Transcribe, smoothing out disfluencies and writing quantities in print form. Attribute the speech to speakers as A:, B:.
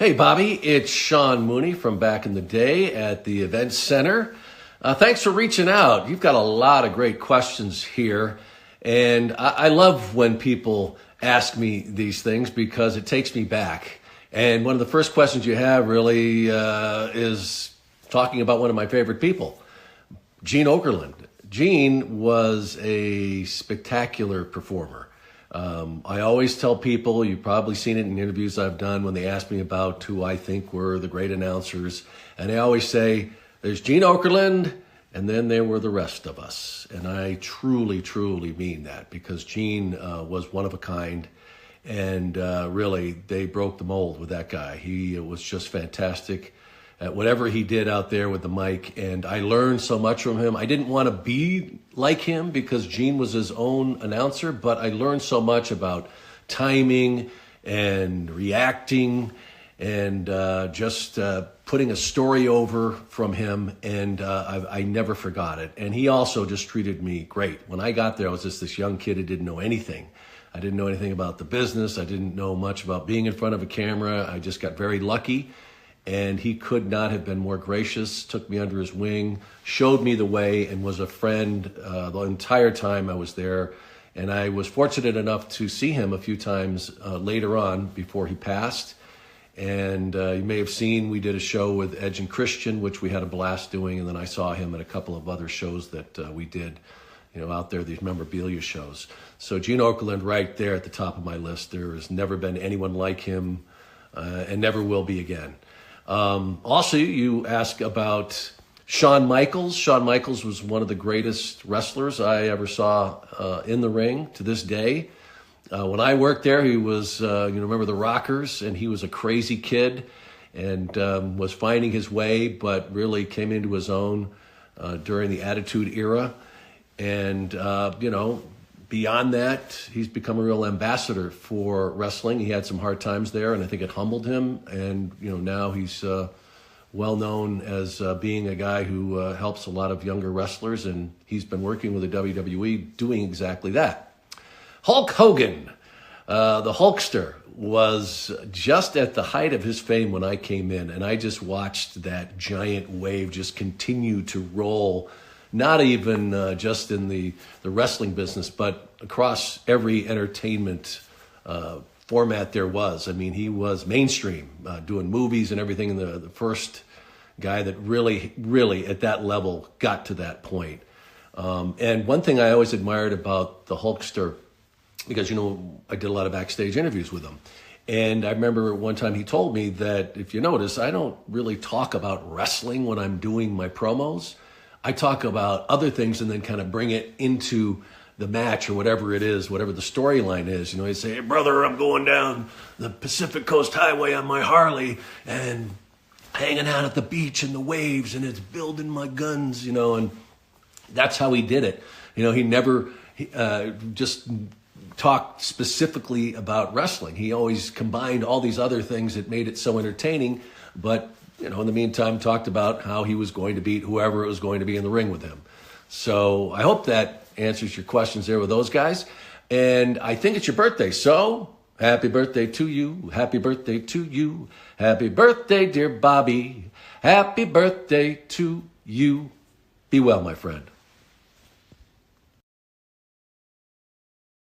A: Hey, Bobby, it's Sean Mooney from back in the day at the Event Center. Thanks for reaching out. You've got a lot of great questions here. And I love when people ask me these things because it takes me back. And one of the first questions you have really is talking about one of my favorite people, Gene Okerlund. Gene was a spectacular performer. I always tell people, you've probably seen it in interviews I've done when they ask me about who I think were the great announcers. And I always say, there's Gene Okerlund, and then there were the rest of us. And I truly, truly mean that because Gene was one of a kind. And really, they broke the mold with that guy. He was just fantastic at whatever he did out there with the mic. And I learned so much from him. I didn't want to be like him because Gene was his own announcer, but I learned so much about timing and reacting and just putting a story over from him. And I never forgot it. And he also just treated me great. When I got there, I was just this young kid who didn't know anything. I didn't know anything about the business. I didn't know much about being in front of a camera. I just got very lucky. And he could not have been more gracious, took me under his wing, showed me the way, and was a friend the entire time I was there. And I was fortunate enough to see him a few times later on before he passed. And you may have seen we did a show with Edge and Christian, which we had a blast doing. And then I saw him at a couple of other shows that we did, out there, these memorabilia shows. So Gene Okerlund right there at the top of my list. There has never been anyone like him and never will be again. Also, you ask about Shawn Michaels. Shawn Michaels was one of the greatest wrestlers I ever saw in the ring to this day. When I worked there, he was, remember the Rockers, and he was a crazy kid and was finding his way, but really came into his own during the Attitude Era. And, beyond that, he's become a real ambassador for wrestling. He had some hard times there, and I think it humbled him. And, now he's well known as being a guy who helps a lot of younger wrestlers, and he's been working with the WWE doing exactly that. Hulk Hogan, the Hulkster, was just at the height of his fame when I came in, and I just watched that giant wave just continue to roll. Not even just in the wrestling business, but across every entertainment format there was. I mean, he was mainstream, doing movies and everything, and the first guy that really, really at that level got to that point. And one thing I always admired about the Hulkster, because, I did a lot of backstage interviews with him. And I remember one time he told me that, if you notice, I don't really talk about wrestling when I'm doing my promos. I talk about other things and then kind of bring it into the match or whatever it is, whatever the storyline is. He'd say, hey, brother, I'm going down the Pacific Coast Highway on my Harley and hanging out at the beach and the waves and it's building my guns, and that's how he did it. He never just talked specifically about wrestling. He always combined all these other things that made it so entertaining, but in the meantime, talked about how he was going to beat whoever it was going to be in the ring with him. So I hope that answers your questions there with those guys. And I think it's your birthday. So happy birthday to you. Happy birthday to you. Happy birthday, dear Bobby. Happy birthday to you. Be well, my friend.